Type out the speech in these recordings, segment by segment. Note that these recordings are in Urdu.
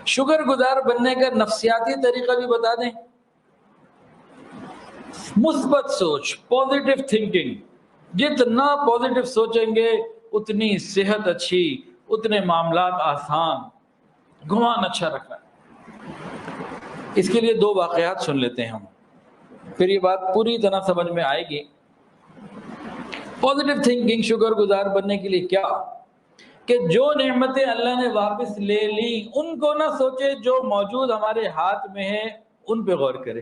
شکر گزار بننے کا نفسیاتی طریقہ بھی بتا دیں. مثبت سوچ، پازیٹیو تھنکنگ. جتنا پازیٹیو سوچیں گے اتنی صحت اچھی، اتنے معاملات آسان، گمان اچھا رکھنا. اس کے لیے 2 واقعات سن لیتے ہیں ہم، پھر یہ بات پوری طرح سمجھ میں آئے گی. پازیٹیو تھنکنگ شکر گزار بننے کے لیے کیا کہ جو نعمتیں اللہ نے واپس لے لی ان کو نہ سوچے، جو موجود ہمارے ہاتھ میں ہے ان پہ غور کرے.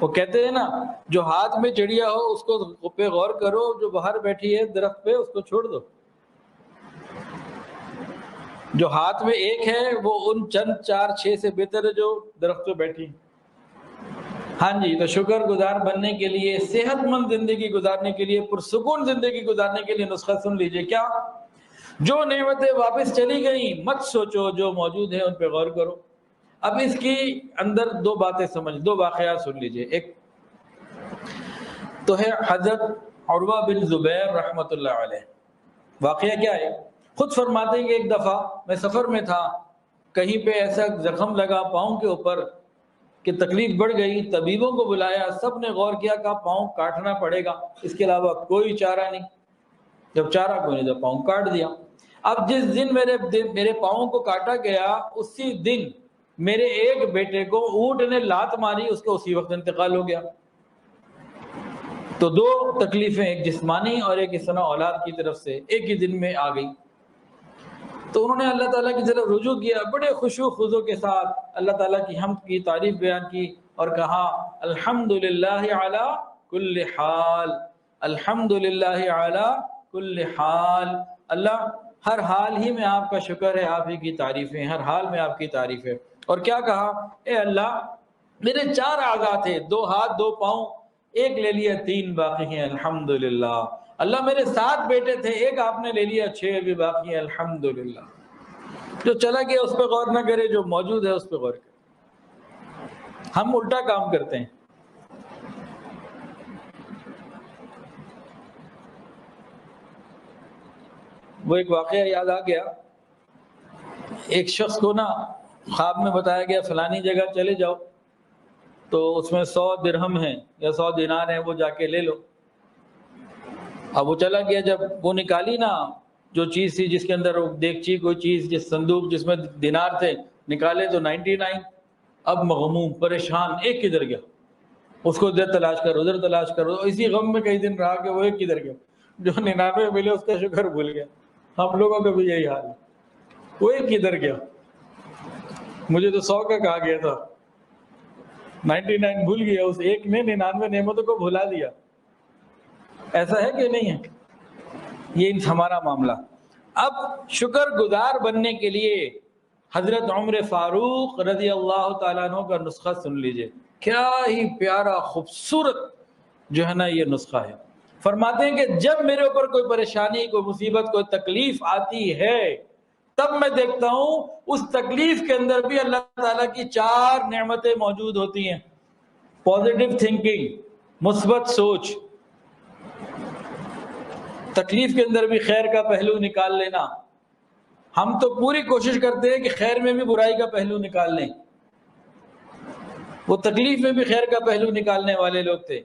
وہ کہتے ہیں نا، جو ہاتھ میں چڑیا ہو اس کو پہ غور کرو، جو باہر بیٹھی ہے درخت پہ اس کو چھوڑ دو. جو ہاتھ میں ایک ہے وہ ان چند 4-6 سے بہتر ہے جو درخت پہ بیٹھی. ہاں جی، تو شکر گزار بننے کے لیے، صحت مند زندگی گزارنے کے لیے، پرسکون زندگی گزارنے کے لیے نسخہ سن لیجئے. کیا؟ جو نعمتیں واپس چلی گئیں مت سوچو، جو موجود ہیں ان پہ غور کرو. اب اس کی اندر 2 باتیں سمجھ، 2 واقعات سن لیجئے. ایک تو ہے حضرت عروہ بن زبیر رحمۃ اللہ علیہ. واقعہ کیا ہے؟ خود فرماتے ہیں کہ ایک دفعہ میں سفر میں تھا، کہیں پہ ایسا زخم لگا پاؤں کے اوپر کہ تکلیف بڑھ گئی. طبیبوں کو بلایا، سب نے غور کیا، کہا پاؤں کاٹنا پڑے گا، اس کے علاوہ کوئی چارہ نہیں. جب چارہ کوئی نہیں تو پاؤں کاٹ دیا. اب جس دن میرے پاؤں کو کاٹا گیا اسی دن میرے ایک بیٹے کو اونٹ نے لات ماری، اس کا اسی وقت انتقال ہو گیا. تو 2 تکلیفیں، ایک جسمانی اور ایک اس طرح اولاد کی طرف سے ایک ہی دن میں آ گئی. تو انہوں نے اللہ تعالیٰ کی طرف رجوع کیا، بڑے خشوع خضوع کے ساتھ اللہ تعالیٰ کی حمد کی، تعریف بیان کی اور کہا الحمدللہ علی کل حال، الحمدللہ علی کل حال. اللہ ہر حال ہی میں آپ کا شکر ہے، آپ ہی کی تعریفیں، ہر حال میں آپ کی تعریف ہے. اور کیا کہا؟ اے اللہ میرے 4 اعضاء تھے، 2 ہاتھ 2 پاؤں، ایک لے لیا 3 باقی ہیں الحمدللہ. اللہ میرے 7 بیٹے تھے، ایک آپ نے لے لیا 6 بھی باقی ہیں الحمدللہ. جو چلا گیا اس پہ غور نہ کرے، جو موجود ہے اس پہ غور کرے. ہم الٹا کام کرتے ہیں. وہ ایک واقعہ یاد آ گیا، ایک شخص کو نا خواب میں بتایا گیا فلانی جگہ چلے جاؤ، تو اس میں 100 درہم ہیں یا 100 دینار ہیں، وہ جا کے لے لو. اب وہ چلا گیا، جب وہ نکالی نا جو چیز تھی جس کے اندر وہ دیگچی کوئی چیز، جس صندوق جس میں دینار تھے، نکالے تو 99. اب مغموم پریشان، ایک کدھر گیا؟ اس کو ادھر تلاش کرو ادھر تلاش کرو. اسی غم میں کئی دن رہا کہ وہ ایک کدھر گیا. جو 99 ملے اس کا شکر بھول گیا. ہم لوگوں کا بھی یہی حال ہے، وہ ایک کدھر گیا؟ مجھے تو 100 کا کہا گیا تھا، 99 بھول گیا، اس ایک نے 99 نعمتوں کو بھلا دیا. ایسا ہے کہ نہیں ہے؟ یہ ہمارا معاملہ. اب شکر گزار بننے کے لیے حضرت عمر فاروق رضی اللہ تعالیٰ عنہ کا نسخہ سن لیجئے. کیا ہی پیارا خوبصورت جو ہے نا یہ نسخہ ہے. فرماتے ہیں کہ جب میرے اوپر کوئی پریشانی، کوئی مصیبت، کوئی تکلیف آتی ہے، تب میں دیکھتا ہوں اس تکلیف کے اندر بھی اللہ تعالیٰ کی 4 نعمتیں موجود ہوتی ہیں. پازیٹیو تھنکنگ، مثبت سوچ، تکلیف کے اندر بھی خیر کا پہلو نکال لینا. ہم تو پوری کوشش کرتے ہیں کہ خیر میں بھی برائی کا پہلو نکال لیں، وہ تکلیف میں بھی خیر کا پہلو نکالنے والے لوگ تھے.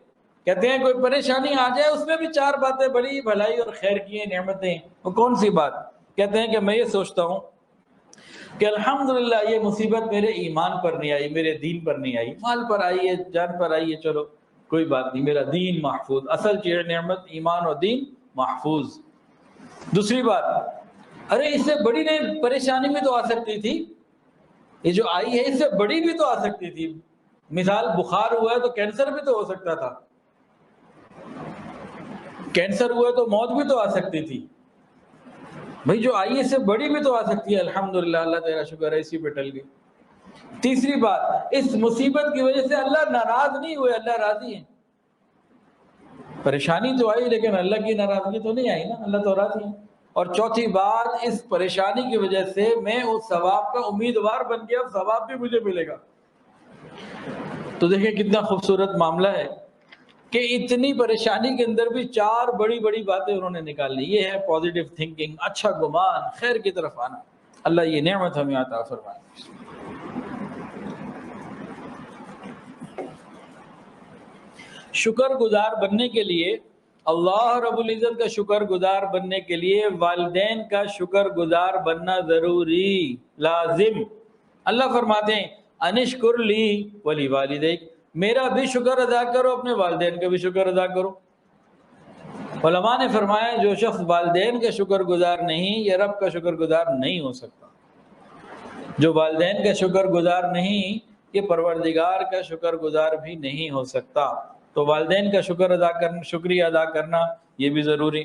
کہتے ہیں کوئی پریشانی آ جائے اس میں بھی 4 باتیں بڑی بھلائی اور خیر کی ہیں، نعمتیں. وہ کون سی بات؟ کہتے ہیں کہ میں یہ سوچتا ہوں کہ الحمدللہ یہ مصیبت میرے ایمان پر نہیں آئی، میرے دین پر نہیں آئی، مال پر آئی ہے، جان پر آئی ہے، چلو کوئی بات نہیں، میرا دین محفوظ. اصل چیز نعمت ایمان اور دین محفوظ. دوسری بات، ارے اس سے بڑی پریشانی بھی تو آ سکتی تھی، یہ جو آئی ہے اس سے بڑی بھی تو آ سکتی تھی. مثال بخار ہوا ہے تو کینسر بھی تو ہو سکتا تھا، کینسر ہوا ہے تو موت بھی تو آ سکتی تھی. بھئی جو آئی اس سے بڑی بھی تو آ سکتی ہے. الحمدللہ اللہ تیرا شکر ہے اسی پہ ٹل گئی. تیسری بات، اس مصیبت کی وجہ سے اللہ ناراض نہیں ہوئے، اللہ راضی ہیں. پریشانی تو آئی لیکن اللہ کی ناراضگی تو نہیں آئی نا، اللہ تو راضی ہے. اور چوتھی بات، اس پریشانی کی وجہ سے میں اس ثواب کا امیدوار بن گیا، ثواب بھی مجھے ملے گا. تو دیکھیں کتنا خوبصورت معاملہ ہے کہ اتنی پریشانی کے اندر بھی 4 بڑی بڑی باتیں انہوں نے نکال لی. یہ ہے پازیٹیو تھنکنگ، اچھا گمان، خیر کی طرف آنا. اللہ یہ نعمت ہمیں عطا فرمائے۔ شکر گزار بننے کے لیے، اللہ رب العزت کا شکر گزار بننے کے لیے والدین کا شکر گزار بننا ضروری، لازم۔ اللہ فرماتے ہیں انشکر لی ولی والدیک، میرا بھی شکر ادا کرو، اپنے والدین کا بھی شکر ادا کرو۔ علماء نے فرمایا جو شخص والدین کا شکر گزار نہیں، یہ رب کا شکر گزار نہیں ہو سکتا۔ جو والدین کا شکر گزار نہیں، یہ پروردگار کا شکر گزار بھی نہیں ہو سکتا۔ تو والدین کا شکریہ ادا کرنا یہ بھی ضروری۔